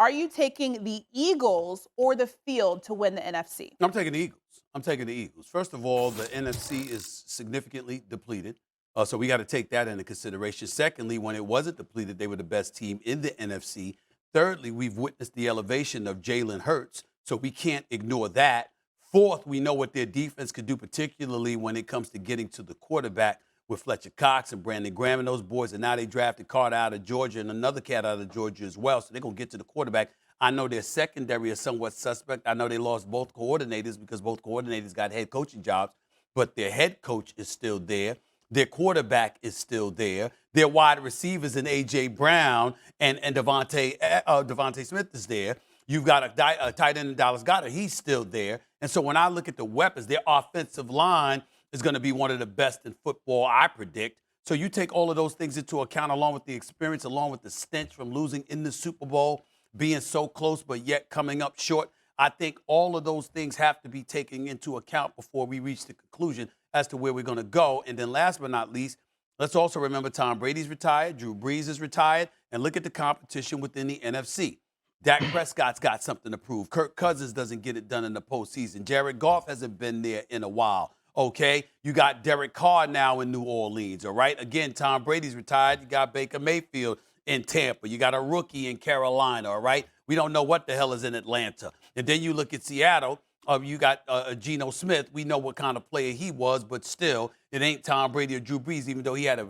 Are you taking the Eagles or the field to win the NFC? I'm taking the Eagles. I'm taking the Eagles. First of all, the NFC is significantly depleted. So we got to take that into consideration. Secondly, when it wasn't depleted, they were the best team in the NFC. Thirdly, we've witnessed the elevation of Jalen Hurts, so we can't ignore that. Fourth, we know what their defense could do, particularly when it comes to getting to the quarterback with Fletcher Cox and Brandon Graham and those boys. And now they drafted Carter out of Georgia and another cat out of Georgia as well. So they're going to get to the quarterback. I know their secondary is somewhat suspect. I know they lost both coordinators because both coordinators got head coaching jobs, but their head coach is still there. Their quarterback is still there. Their wide receivers in A.J. Brown and Devontae Smith is there. You've got a tight end in Dallas Goedert. He's still there. And so when I look at the weapons, their offensive line is going to be one of the best in football, I predict. So you take all of those things into account, along with the experience, along with the stench from losing in the Super Bowl, being so close but yet coming up short. I think all of those things have to be taken into account before we reach the conclusion as to where we're going to go. And then last but not least, let's also remember Tom Brady's retired, Drew Brees is retired, and look at the competition within the NFC. Dak Prescott's got something to prove. Kirk Cousins doesn't get it done in the postseason. Jared Goff hasn't been there in a while, okay? You got Derek Carr now in New Orleans, all right? Again, Tom Brady's retired. You got Baker Mayfield in Tampa. You got a rookie in Carolina, all right? We don't know what the hell is in Atlanta. And then you look at Seattle. You got Geno Smith. We know what kind of player he was, but still, it ain't Tom Brady or Drew Brees, even though he had a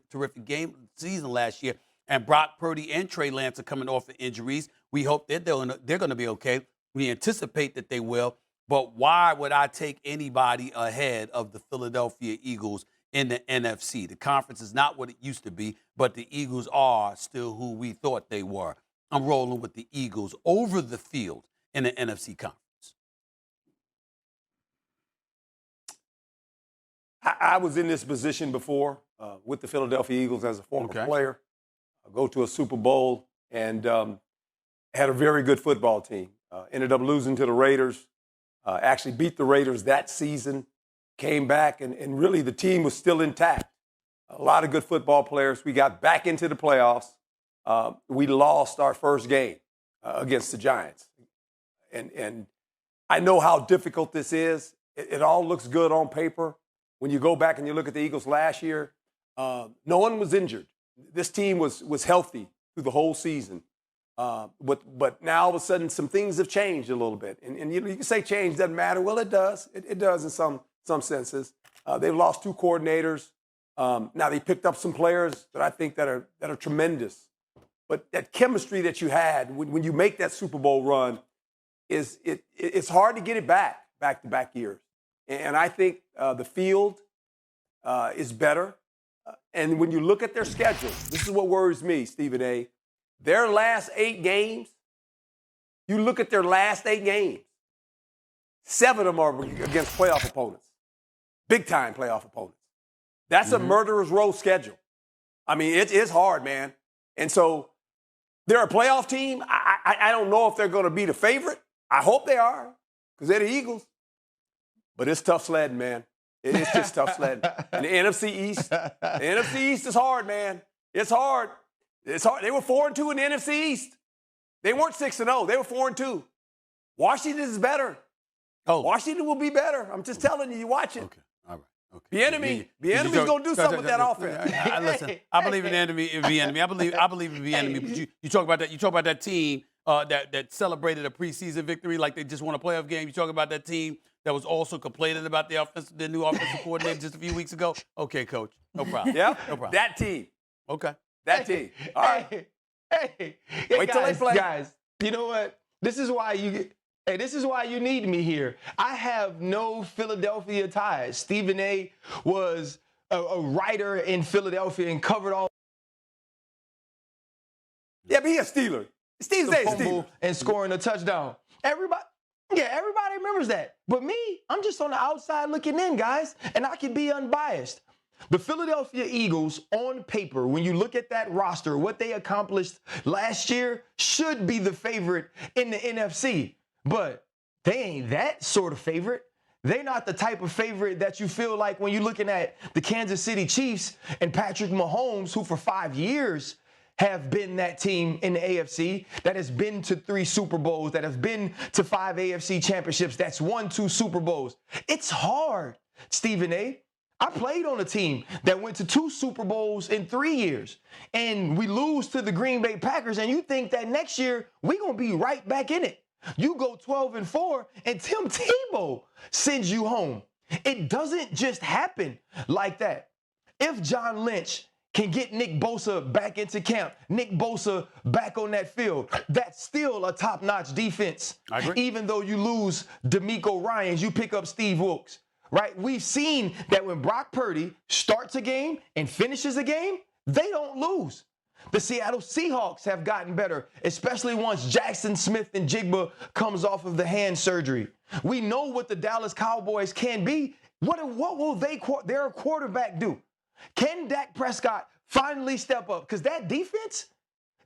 terrific season last year. And Brock Purdy and Trey Lance are coming off of injuries. We hope they're going to be okay. We anticipate that they will. But why would I take anybody ahead of the Philadelphia Eagles in the NFC? The conference is not what it used to be, but the Eagles are still who we thought they were. I'm rolling with the Eagles over the field in the NFC conference. I was in this position before with the Philadelphia Eagles as a former player. I go to a Super Bowl and had a very good football team. Ended up losing to the Raiders. Actually beat the Raiders that season. Came back, and really the team was still intact. A lot of good football players. We got back into the playoffs. We lost our first game against the Giants. And I know how difficult this is. It all looks good on paper. When you go back and you look at the Eagles last year, no one was injured. This team was healthy through the whole season. But now all of a sudden some things have changed a little bit. And you can say change doesn't matter. Well, it does. It does in some senses. They've lost two coordinators. Now they picked up some players that I think that are tremendous. But that chemistry that you had when you make that Super Bowl run it's hard to get it back-to-back years. And I think the field is better. And when you look at their schedule, this is what worries me, Stephen A. Their last 8 games, you look at their last 8 games, 7 of them are against playoff opponents, big-time playoff opponents. That's a murderer's row schedule. I mean, it's hard, man. And so they're a playoff team. I don't know if they're going to be the favorite. I hope they are because they're the Eagles. But it's tough sledding, man. It's just tough sledding. And the NFC East is hard, man. It's hard. It's hard. They were 4-2 in the NFC East. They weren't 6-0. They were 4-2. Washington is better. Oh, Washington will be better. I'm just telling you. You watch it. Okay. All right. Okay. The enemy's going to do something with that offense. Listen, I believe in the enemy. I believe in the enemy. But you talk about that. You talk about that team that celebrated a preseason victory like they just won a playoff game. You talk about that team that was also complaining about their new offensive coordinator just a few weeks ago. Okay, coach. No problem. Yeah. No problem. That team. Okay. That team. All right. Hey, Wait till they play. Guys, you know what? This is why you need me here. I have no Philadelphia ties. Stephen A. was a writer in Philadelphia and covered all. Yeah, but he's a Steeler. Steve's a Steeler. And scoring a touchdown. Everybody remembers that. But me, I'm just on the outside looking in, guys, and I can be unbiased. The Philadelphia Eagles, on paper, when you look at that roster, what they accomplished last year should be the favorite in the NFC. But they ain't that sort of favorite. They're not the type of favorite that you feel like when you're looking at the Kansas City Chiefs and Patrick Mahomes, who for 5 years have been that team in the AFC that has been to 3 Super Bowls, that has been to 5 AFC championships, that's won 2 Super Bowls. It's hard, Stephen A. I played on a team that went to 2 Super Bowls in 3 years, and we lose to the Green Bay Packers, and you think that next year we're going to be right back in it. You go 12-4, and Tim Tebow sends you home. It doesn't just happen like that. If John Lynch can get Nick Bosa back into camp, Nick Bosa back on that field, that's still a top-notch defense. I agree. Even though you lose DeMeco Ryans, you pick up Steve Wilkes, right? We've seen that when Brock Purdy starts a game and finishes a game, they don't lose. The Seattle Seahawks have gotten better, especially once Jackson Smith and Jigba comes off of the hand surgery. We know what the Dallas Cowboys can be. What will their quarterback do? Can Dak Prescott finally step up? Because that defense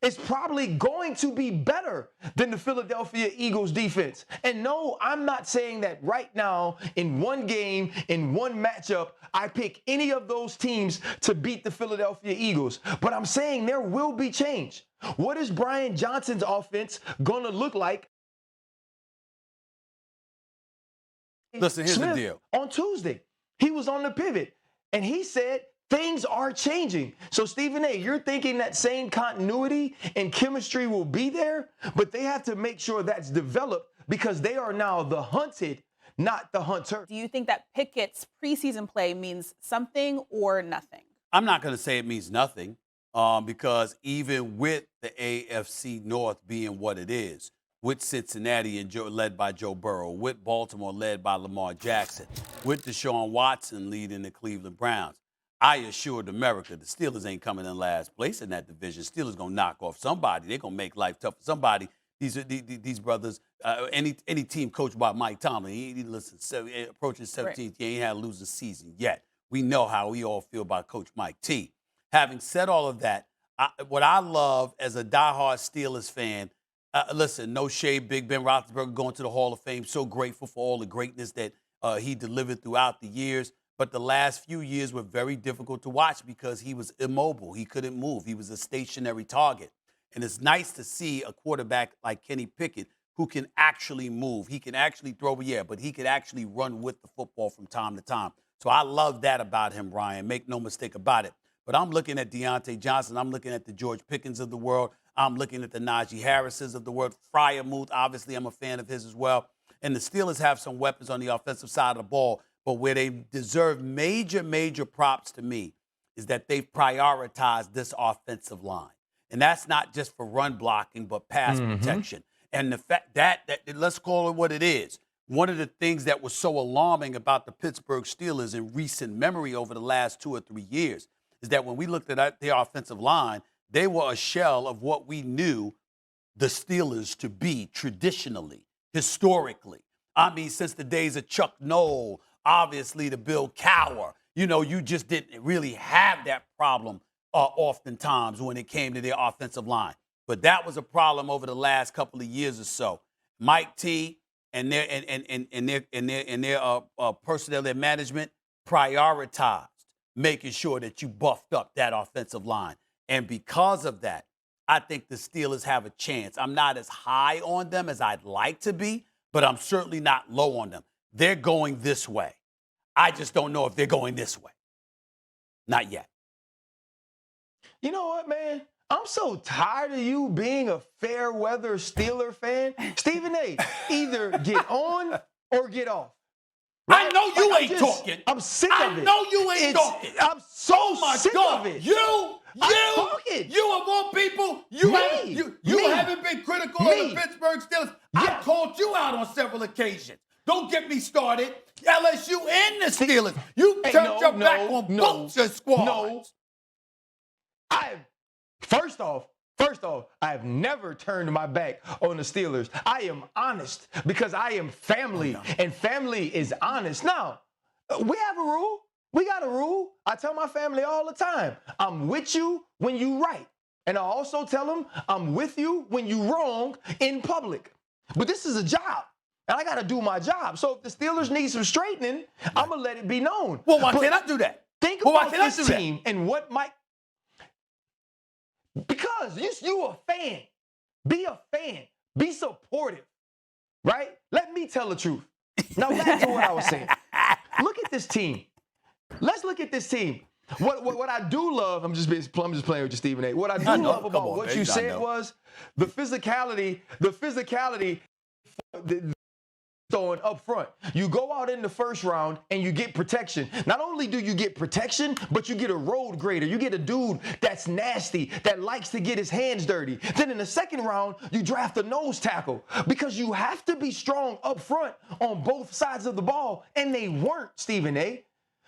is probably going to be better than the Philadelphia Eagles defense. And no, I'm not saying that right now in one game, in one matchup, I pick any of those teams to beat the Philadelphia Eagles. But I'm saying there will be change. What is Brian Johnson's offense going to look like? Listen, here's the deal. On Tuesday, he was on the pivot, and he said things are changing. So, Stephen A., you're thinking that same continuity and chemistry will be there, but they have to make sure that's developed because they are now the hunted, not the hunter. Do you think that Pickett's preseason play means something or nothing? I'm not going to say it means nothing because even with the AFC North being what it is, with Cincinnati and led by Joe Burrow, with Baltimore led by Lamar Jackson, with Deshaun Watson leading the Cleveland Browns, I assured America the Steelers ain't coming in last place in that division. Steelers going to knock off somebody. They're going to make life tough for somebody. These brothers, any team coached by Mike Tomlin, he approaching 17th, he ain't had a losing season yet. We know how we all feel about Coach Mike T. Having said all of that, what I love as a diehard Steelers fan, listen, no shade, Big Ben Roethlisberger going to the Hall of Fame. So grateful for all the greatness that he delivered throughout the years. But the last few years were very difficult to watch because he was immobile. He couldn't move. He was a stationary target. And it's nice to see a quarterback like Kenny Pickett who can actually move. He can actually throw, but he could actually run with the football from time to time. So I love that about him, Ryan. Make no mistake about it. But I'm looking at Deontay Johnson. I'm looking at the George Pickens of the world. I'm looking at the Najee Harrises of the world. Freiermuth, obviously, I'm a fan of his as well. And the Steelers have some weapons on the offensive side of the ball. But where they deserve major props to me is that they've prioritized this offensive line. And that's not just for run blocking, but pass protection. And the fact that, let's call it what it is. One of the things that was so alarming about the Pittsburgh Steelers in recent memory over the last 2 or 3 years is that when we looked at their offensive line, they were a shell of what we knew the Steelers to be traditionally, historically. I mean, since the days of Chuck Noll, obviously to Bill Cowher, you just didn't really have that problem oftentimes when it came to their offensive line. But that was a problem over the last couple of years or so. Mike T and their personnel, their management prioritized making sure that you buffed up that offensive line. And because of that, I think the Steelers have a chance. I'm not as high on them as I'd like to be, but I'm certainly not low on them. They're going this way. I just don't know if they're going this way. Not yet. You know what, man? I'm so tired of you being a fair weather Steeler fan. Stephen A., either get on or get off. Right? I know you ain't talking. I'm sick of it. I know you ain't talking. I'm so sick of it. You of all people, you haven't been critical of the Pittsburgh Steelers. I called you out on several occasions. Don't get me started. LSU and the Steelers. You turned your back on both your squads. First off, I have never turned my back on the Steelers. I am honest because I am family, and family is honest. Now, we have a rule. We got a rule. I tell my family all the time, I'm with you when you right. And I also tell them I'm with you when you wrong in public. But this is a job. And I got to do my job. So if the Steelers need some straightening, I'm going to let it be known. Well, why can't I do that? Think about this team and what might. Because you a fan. Be a fan. Be supportive, right? Let me tell the truth. Now back to what I was saying. Look at this team. Let's look at this team. What I do love, I'm just playing with you, Stephen A. What I do love about what you said was the physicality throwing up front. You go out in the first round and you get protection. Not only do you get protection, but you get a road grader. You get a dude that's nasty, that likes to get his hands dirty. Then in the second round, you draft a nose tackle because you have to be strong up front on both sides of the ball, and they weren't, Stephen A.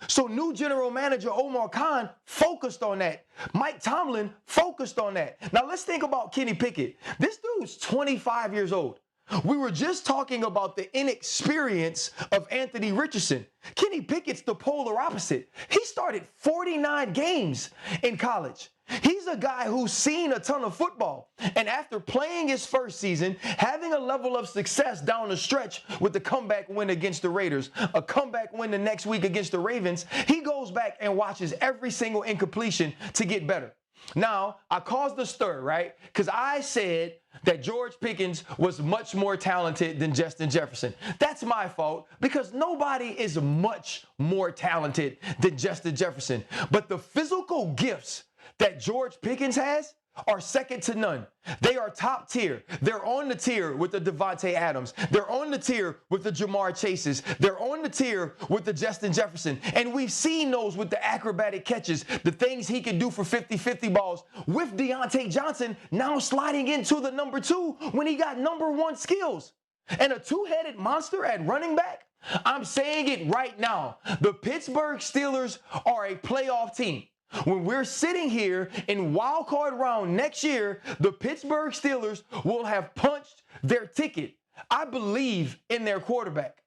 So new general manager Omar Khan focused on that. Mike Tomlin focused on that. Now let's think about Kenny Pickett. This dude's 25 years old. We were just talking about the inexperience of Anthony Richardson. Kenny Pickett's the polar opposite. He started 49 games in college. He's a guy who's seen a ton of football. And after playing his first season, having a level of success down the stretch with the comeback win against the Raiders, a comeback win the next week against the Ravens, he goes back and watches every single incompletion to get better. Now, I caused a stir, right? Because I said that George Pickens was much more talented than Justin Jefferson. That's my fault because nobody is much more talented than Justin Jefferson. But the physical gifts that George Pickens has are second to none. They are top tier. They're on the tier with the Devontae Adams. They're on the tier with the Jamar Chases. They're on the tier with the Justin Jefferson. And we've seen those with the acrobatic catches, the things he can do for 50-50 balls, with Deontay Johnson now sliding into the number 2 when he got number 1 skills. And a two-headed monster at running back. I'm saying it right now. The Pittsburgh Steelers are a playoff team. When we're sitting here in wild card round next year, the Pittsburgh Steelers will have punched their ticket. I believe in their quarterback.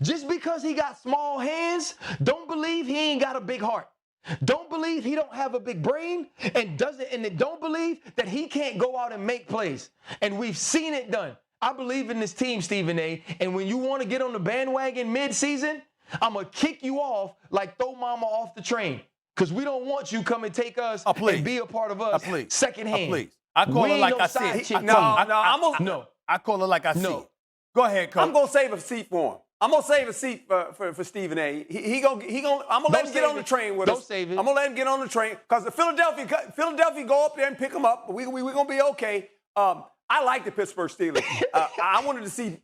Just because he got small hands, don't believe he ain't got a big heart. Don't believe he don't have a big brain, and don't believe that he can't go out and make plays. And we've seen it done. I believe in this team, Stephen A. And when you want to get on the bandwagon mid-season, I'm going to kick you off like throw mama off the train. Because we don't want you come and take us and be a part of us secondhand. I call it like I see it. No. I call it like I see it. Go ahead, Coach. I'm gonna save a seat for him. I'm gonna save a seat for Stephen A. I'm gonna let him get on the train with us. Don't save it. I'm gonna let him get on the train because the Philadelphia go up there and pick him up. We're gonna be okay. I like the Pittsburgh Steelers. I wanted to see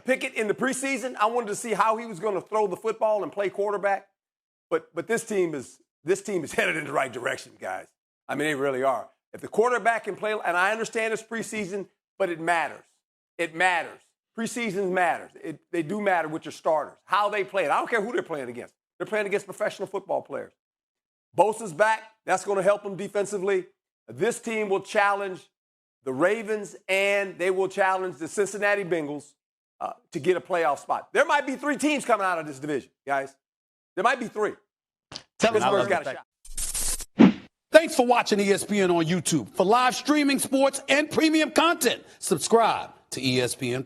Pickett in the preseason. I wanted to see how he was going to throw the football and play quarterback. But this team is headed in the right direction, guys. I mean, they really are. If the quarterback can play, and I understand it's preseason, but it matters. It matters. Preseason matters. They do matter with your starters, how they play it. I don't care who they're playing against. They're playing against professional football players. Bosa's back. That's going to help them defensively. This team will challenge the Ravens, and they will challenge the Cincinnati Bengals to get a playoff spot. There might be 3 teams coming out of this division, guys. There might be 3. Pittsburgh's got a shot. Thanks for watching ESPN on YouTube. For live streaming, sports, and premium content, subscribe to ESPN+.